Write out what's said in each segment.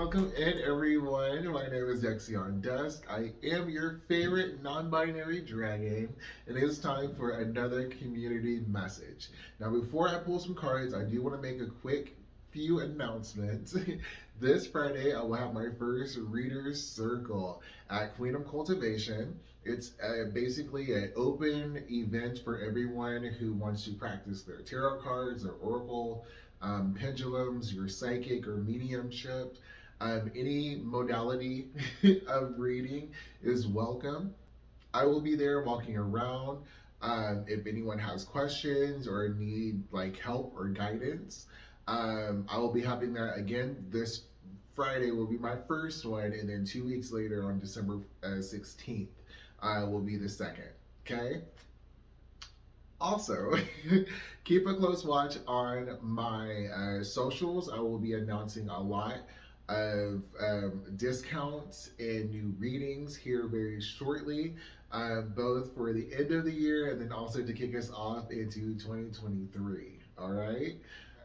welcome in everyone. My name is Dexion Dusk. I am your favorite non-binary dragon, and it is time for another community message. Now, before I pull some cards, I do want to make a quick few announcements. This Friday, I will have my first Readers Circle at Queen of Cultivation. It's basically an open event for everyone who wants to practice their tarot cards, their oracle, pendulums, your psychic or mediumship. Any modality of reading is welcome. I will be there walking around. If anyone has questions or need like help or guidance, I will be having that again this Friday. Will be my first one, and then 2 weeks later on December 16th, will be the second. Okay. Also, keep a close watch on my socials. I will be announcing a lot of discounts and new readings here very shortly, both for the end of the year and then also to kick us off into 2023. All right.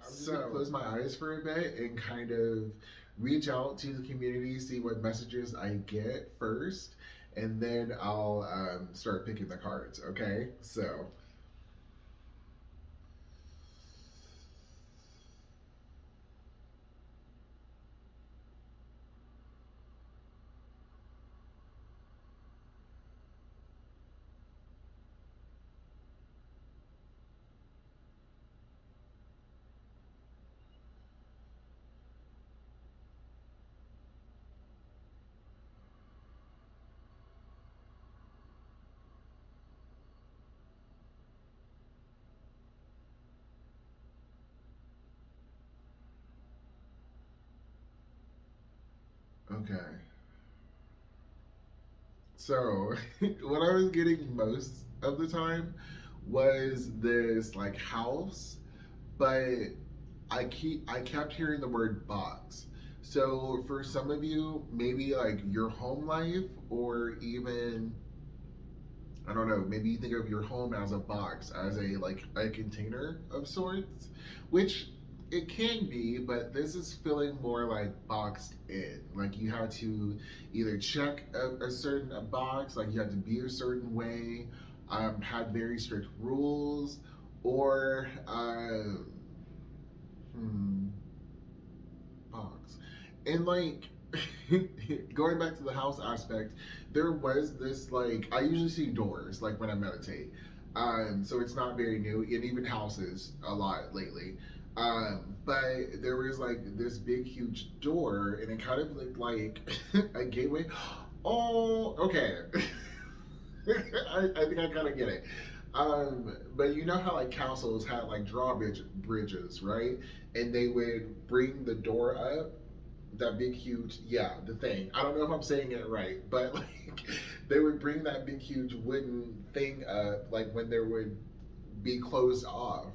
So close my eyes for a bit and kind of reach out to the community, see what messages I get first, and then I'll start picking the cards. Okay. So. Okay. So, what I was getting most of the time was this like house, but I kept hearing the word box. So for some of you, maybe like your home life, or even I don't know, maybe you think of your home as a box, as a like a container of sorts, which it can be, but this is feeling more like boxed in. Like you had to either check a certain box, like you had to be a certain way, had very strict rules, or hmm, box. And like going back to the house aspect, there was this like I usually see doors like when I meditate. So it's not very new, and even houses a lot lately. But there was like this big huge door and it kind of looked like a gateway. Oh, okay. I think I kind of get it. But you know how like castles had like bridges, right? And they would bring the door up, that big huge, yeah, the thing. I don't know if I'm saying it right, but like they would bring that big huge wooden thing up, like when there would be closed off.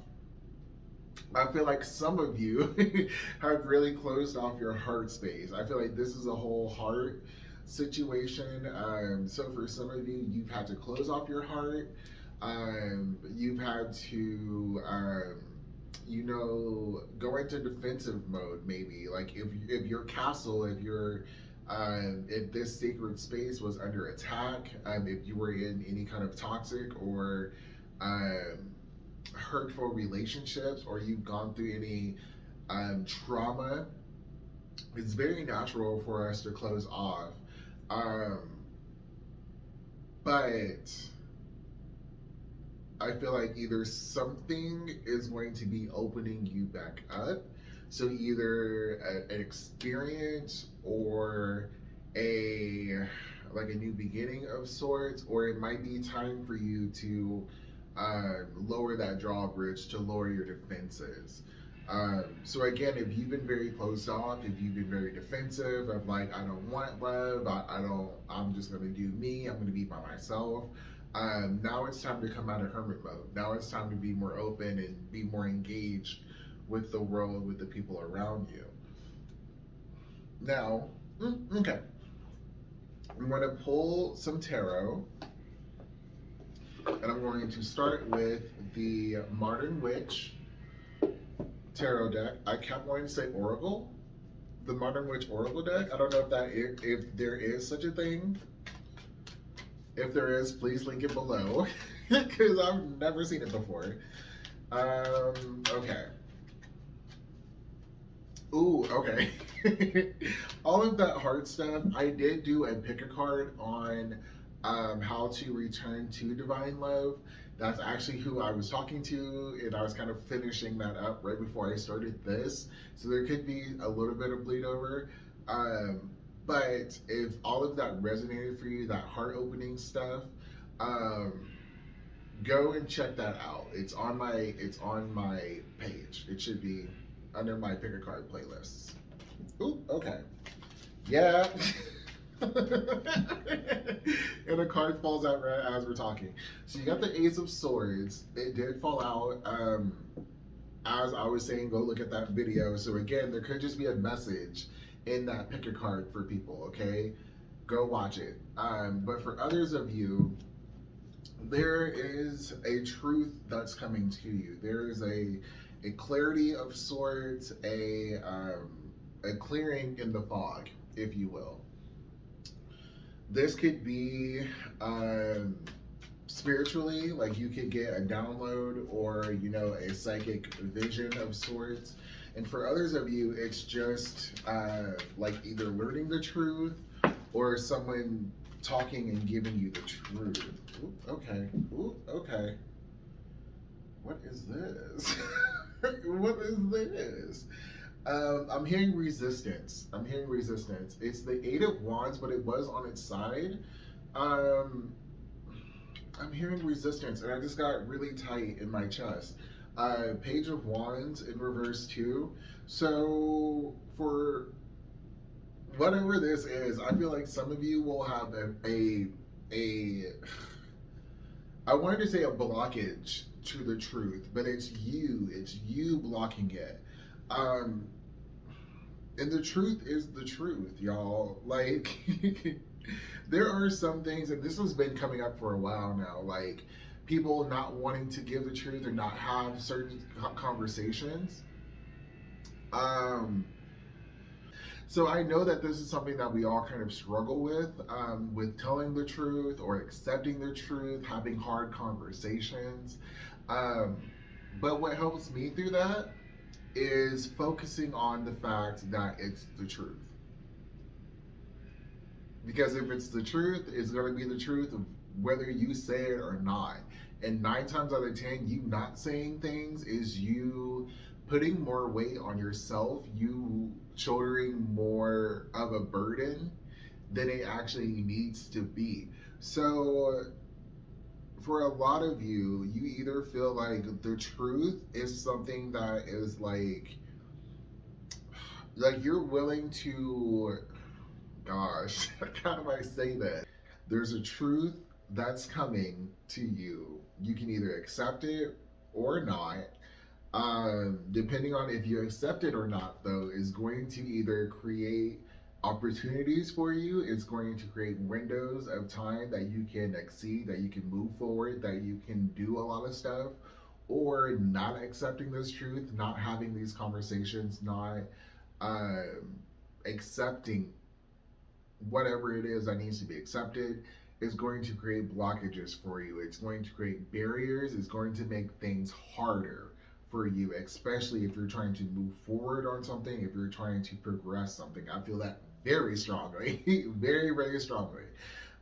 I feel like some of you have really closed off your heart space. I feel like this is a whole heart situation. So for some of you, you've had to close off your heart. You've had to, go into defensive mode. Maybe like if your castle, if this sacred space was under attack, if you were in any kind of toxic or um, hurtful relationships, or you've gone through any trauma, it's very natural for us to close off. Um, but I feel like either something is going to be opening you back up. So either an experience or a like a new beginning of sorts, or it might be time for you to lower that drawbridge, to lower your defenses. So again, if you've been very closed off, if you've been very defensive of like, I don't want love, I don't, I'm just gonna do me, I'm gonna be by myself. Now it's time to come out of hermit mode. Now it's time to be more open and be more engaged with the world, with the people around you. Now, okay, I'm going to pull some tarot, and I'm going to start with the Modern Witch tarot deck. I kept wanting to say Oracle, the Modern Witch Oracle deck. I don't know if there is such a thing. If there is, please link it below because I've never seen it before. Okay. Ooh, okay. All of that hard stuff. I did do a pick a card on how to return to divine love. That's actually who I was talking to, and I was kind of finishing that up right before I started this. So there could be a little bit of bleed over. But if all of that resonated for you, that heart opening stuff, um, go and check that out. It's on my page. It should be under my pick a card playlists. Ooh, okay. Yeah. And a card falls out right as we're talking. So you got the Ace of Swords. It did fall out. As I was saying, go look at that video. So again, there could just be a message in that pick a card for people, okay? Go watch it. But for others of you, there is a truth that's coming to you. There is a clarity of sorts, a clearing in the fog, if you will. This could be spiritually, like you could get a download or, you know, a psychic vision of sorts. And for others of you, it's just like either learning the truth or someone talking and giving you the truth. Ooh, okay. Ooh, okay. What is this? What is this? I'm hearing resistance. I'm hearing resistance. It's the Eight of Wands, but it was on its side. I'm hearing resistance, and I just got really tight in my chest. Page of Wands in reverse too. So for whatever this is, I feel like some of you will have I wanted to say a blockage to the truth, but it's you blocking it. And the truth is the truth, y'all. Like, there are some things, and this has been coming up for a while now, like people not wanting to give the truth or not have certain conversations. So I know that this is something that we all kind of struggle with telling the truth or accepting the truth, having hard conversations. But what helps me through that is focusing on the fact that it's the truth. Because if it's the truth, it's going to be the truth of whether you say it or not. And 9 times out of 10, you not saying things is you putting more weight on yourself, you shouldering more of a burden than it actually needs to be. So for a lot of you, you either feel like the truth is something that is like you're willing to, gosh, how do I say that? There's a truth that's coming to you. You can either accept it or not. Depending on if you accept it or not, though, is going to either create opportunities for you. It's going to create windows of time that you can exceed, that you can move forward, that you can do a lot of stuff. Or not accepting this truth, not having these conversations, not accepting whatever it is that needs to be accepted, is going to create blockages for you. It's going to create barriers. It's going to make things harder for you, especially if you're trying to move forward on something, if you're trying to progress something. I feel that very strongly, very, very strongly.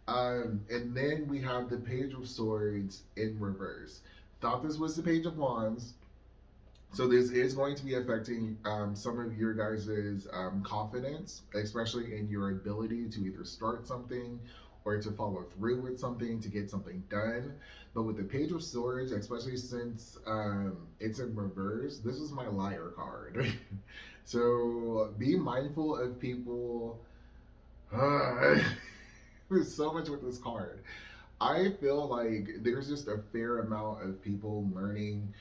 And then we have the Page of Swords in reverse. Thought this was the Page of Wands. So this is going to be affecting some of your guys' confidence, especially in your ability to either start something or to follow through with something, to get something done. But with the Page of Swords, especially since it's in reverse, this is my liar card. So be mindful of people. There's so much with this card. I feel like there's just a fair amount of people learning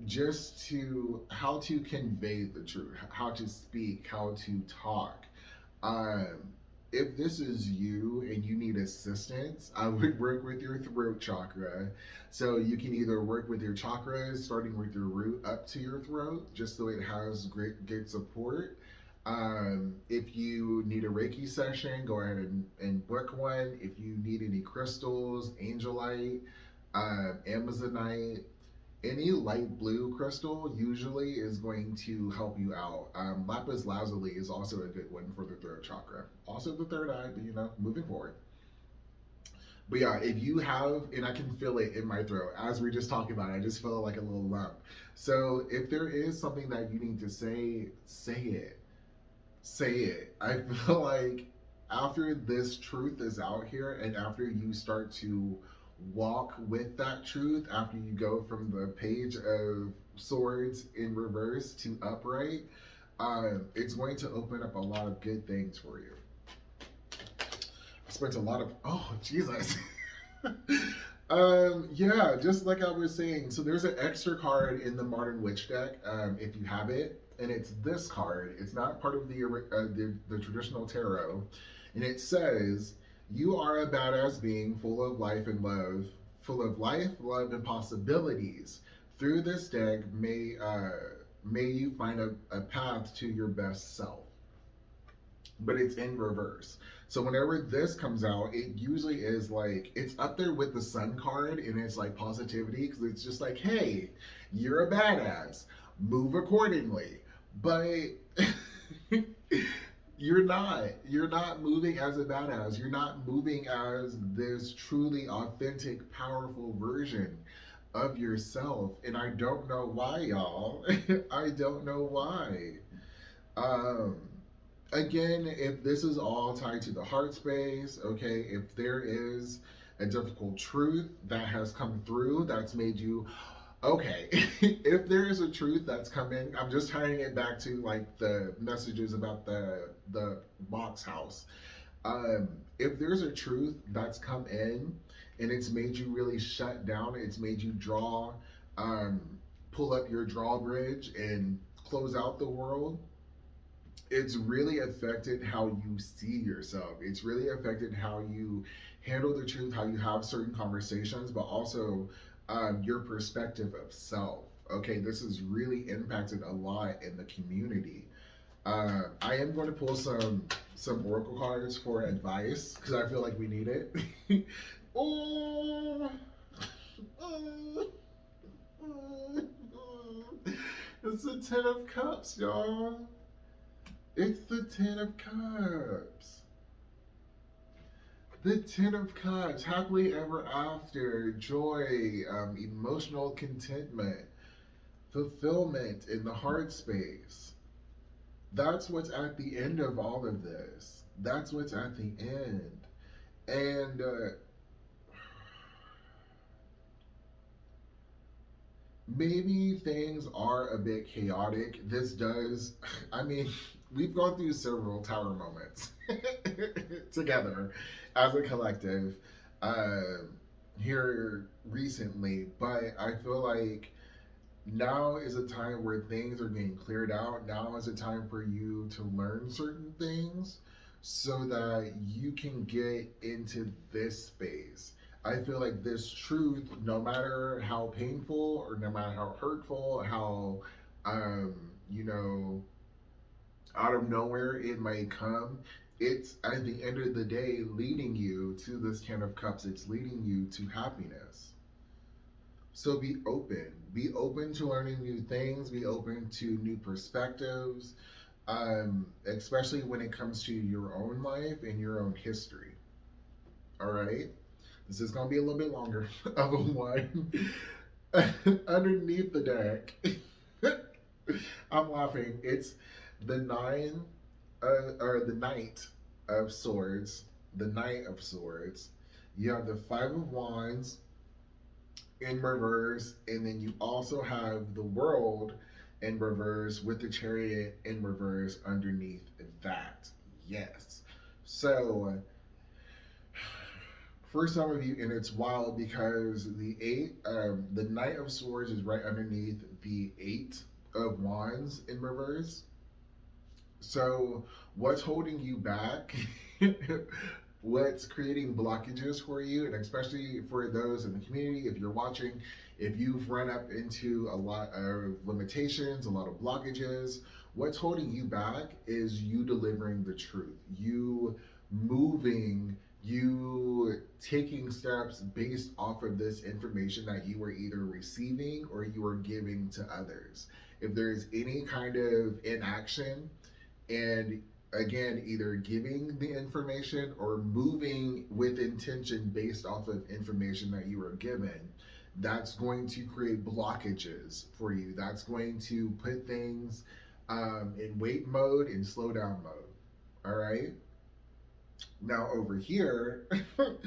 just to how to convey the truth, how to speak, how to talk. If if this is you and you need assistance, I would work with your throat chakra. So you can either work with your chakras, starting with your root up to your throat, just so it has great good support. If you need a Reiki session, go ahead and book one. If you need any crystals, angelite, amazonite, any light blue crystal usually is going to help you out. Lapis lazuli is also a good one for the throat chakra. Also the third eye, but moving forward. But yeah, if you have, and I can feel it in my throat as we're just talking about it, I just feel like a little lump. So if there is something that you need to say, say it. Say it. I feel like after this truth is out here and after you start to walk with that truth, after you go from the page of swords in reverse to upright, it's going to open up a lot of good things for you. I spent a lot of, oh, Jesus. Yeah, just like I was saying, so there's an extra card in the Modern Witch deck, if you have it, and it's this card. It's not part of the traditional tarot, and it says, "You are a badass being full of life and love, full of life, love, and possibilities. Through this deck, may you find a path to your best self." But it's in reverse. So whenever this comes out, it usually is like, it's up there with the sun card and it's like positivity because it's just like, hey, you're a badass, move accordingly. But you're not moving as a badass. You're not moving as this truly authentic, powerful version of yourself. And I don't know why, y'all. I don't know why. Um, Again, if this is all tied to the heart space, okay, if there is a difficult truth that has come through that's made you, okay, if there is a truth that's come in, I'm just tying it back to like the messages about the box house. If there's a truth that's come in and it's made you really shut down, it's made you draw, um, pull up your drawbridge and close out the world, it's really affected how you see yourself. It's really affected how you handle the truth, how you have certain conversations, but also your perspective of self. Okay, this has really impacted a lot in the community. I am going to pull some oracle cards for advice because I feel like we need it. Oh, oh, oh, it's the Ten of Cups, y'all. It's the Ten of Cups. The Ten of Cups. Happily ever after. Joy. Emotional contentment. Fulfillment in the heart space. That's what's at the end of all of this. That's what's at the end. And maybe things are a bit chaotic. This does, I mean, we've gone through several tower moments together as a collective here recently, but I feel like now is a time where things are getting cleared out. Now is a time for you to learn certain things so that you can get into this space. I feel like this truth, no matter how painful or no matter how hurtful, how, um, you know, out of nowhere it may come, it's at the end of the day leading you to this Ten of Cups. It's leading you to happiness. So be open. Be open to learning new things. Be open to new perspectives, especially when it comes to your own life and your own history. All right? This is going to be a little bit longer of a one. Underneath the deck, I'm laughing. It's the or the Knight of Swords. The Knight of Swords. You have the Five of Wands in reverse, and then you also have the World in reverse with the Chariot in reverse underneath that. Yes. So for some of you, and it's wild because the Knight of Swords is right underneath the Eight of Wands in reverse. So, what's holding you back? What's creating blockages for you? And especially for those in the community, if you're watching, if you've run up into a lot of limitations, a lot of blockages, what's holding you back is you delivering the truth, you moving, you taking steps based off of this information that you were either receiving or you were giving to others. If there's any kind of inaction, and again, either giving the information or moving with intention based off of information that you were given, that's going to create blockages for you. That's going to put things in wait mode and slow down mode. All right. Now over here, you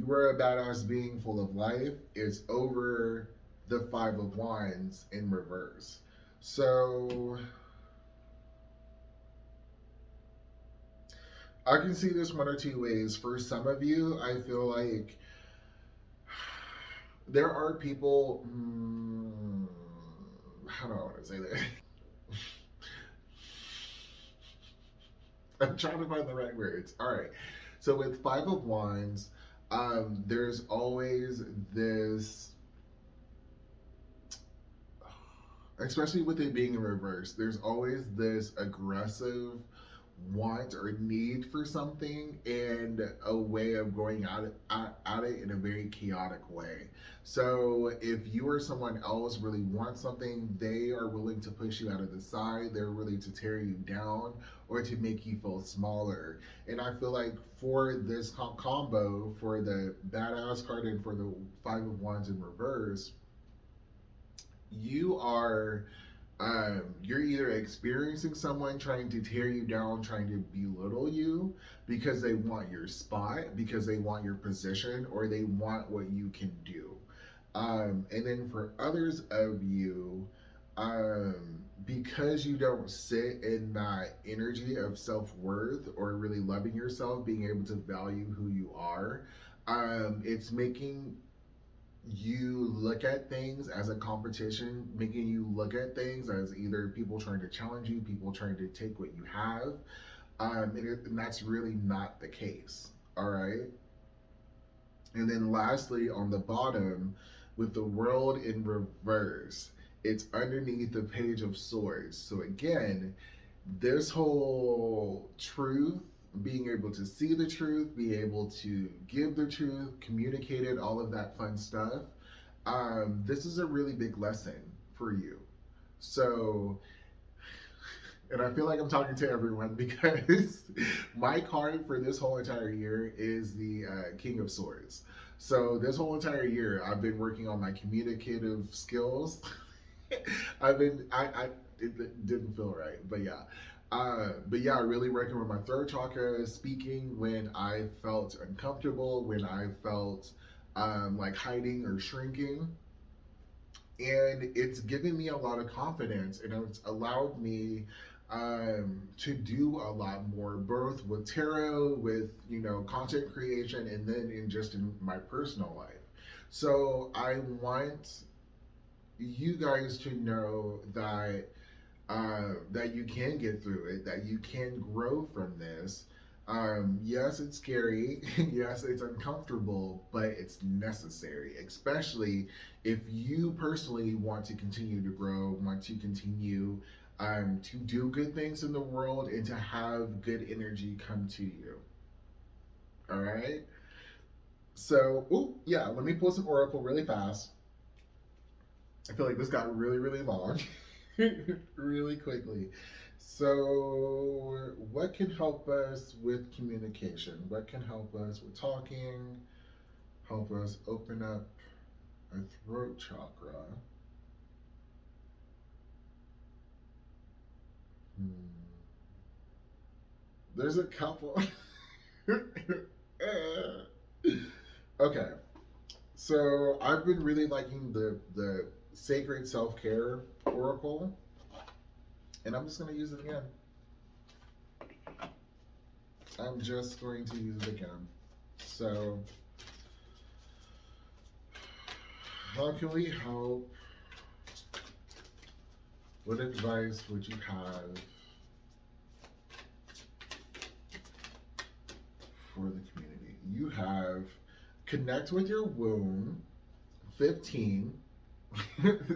were a badass being full of life. It's over the Five of Wands in reverse. So I can see this one or two ways. For some of you, I feel like there are people. How do I want to say that? I'm trying to find the right words. All right. So with Five of Wands, there's always this, especially with it being in reverse, there's always this aggressive want or need for something and a way of going at it in a very chaotic way. So if you or someone else really wants something, they are willing to push you out of the side, they're willing to tear you down or to make you feel smaller. And I feel like for this combo, for the badass card and for the Five of Wands in reverse, you are you're either experiencing someone trying to tear you down, trying to belittle you because they want your spot, because they want your position, or they want what you can do. And then for others of you, because you don't sit in that energy of self worth or really loving yourself, being able to value who you are, it's making you look at things as a competition, making you look at things as either people trying to challenge you, people trying to take what you have, and that's really not the case. All right. And then lastly, on the bottom, with the world in reverse, it's underneath the Page of Swords. So again, this whole truth, being able to see the truth, be able to give the truth, communicate it, all of that fun stuff. This is a really big lesson for you. So, and I feel like I'm talking to everyone because my card for this whole entire year is the King of Swords. So this whole entire year, I've been working on my communicative skills. It didn't feel right, but yeah. But yeah, I really working with my throat chakra, speaking when I felt uncomfortable, when I felt like hiding or shrinking. And it's given me a lot of confidence and it's allowed me to do a lot more, both with tarot, with, you know, content creation, and then in my personal life. So I want you guys to know that that you can get through it, that you can grow from this. Yes, it's scary. Yes, it's uncomfortable, but it's necessary, especially if you personally want to continue to grow, want to continue to do good things in the world, and to have good energy come to you. All right. So, yeah, let me pull some oracle really fast. I feel like this got really, really long, really quickly. So, what can help us with communication? What can help us with talking? Help us open up our throat chakra. Hmm. There's a couple. Okay, so I've been really liking the Sacred Self Care Oracle, and I'm just gonna use it again. I'm just going to use it again. So, how can we help? What advice would you have for the community. You have connect with your womb, 15.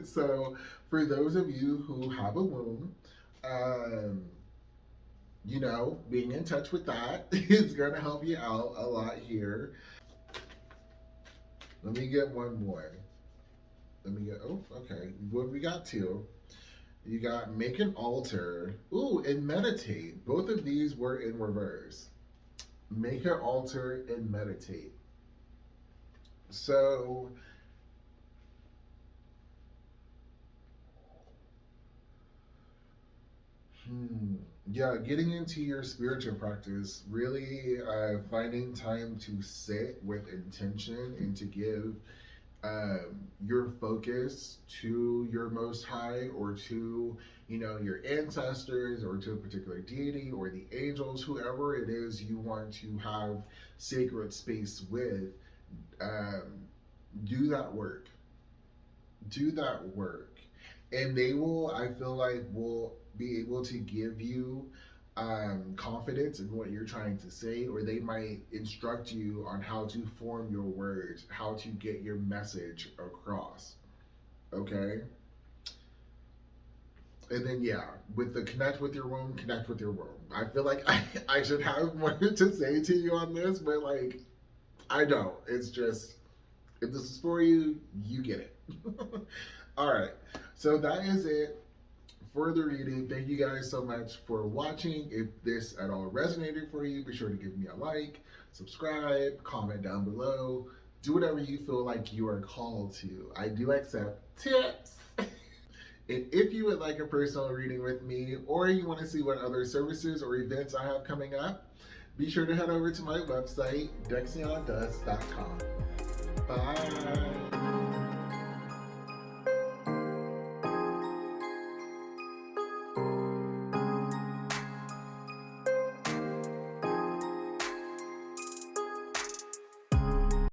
So for those of you who have a womb, um, you know, being in touch with that is going to help you out a lot here. Let me get one more. Let me get, oh, okay. What we got two? You got make an altar. Ooh, and meditate. Both of these were in reverse. Make an altar and meditate. So, yeah, getting into your spiritual practice, really finding time to sit with intention and to give your focus to your most high or to, you know, your ancestors or to a particular deity or the angels, whoever it is you want to have sacred space with. um, do that work. Do that work, and they will, I feel like, will be able to give you confidence in what you're trying to say, or they might instruct you on how to form your words, how to get your message across. Okay. And then, yeah, with the connect with your womb, connect with your womb. I feel like I should have more to say to you on this, but like, I don't. It's just, if this is for you, you get it. All right. So that is it for the reading. Thank you guys so much for watching. If this at all resonated for you, be sure to give me a like, subscribe, comment down below. Do whatever you feel like you are called to. I do accept tips. And if you would like a personal reading with me, or you want to see what other services or events I have coming up, be sure to head over to my website, DexionDust.com. Bye.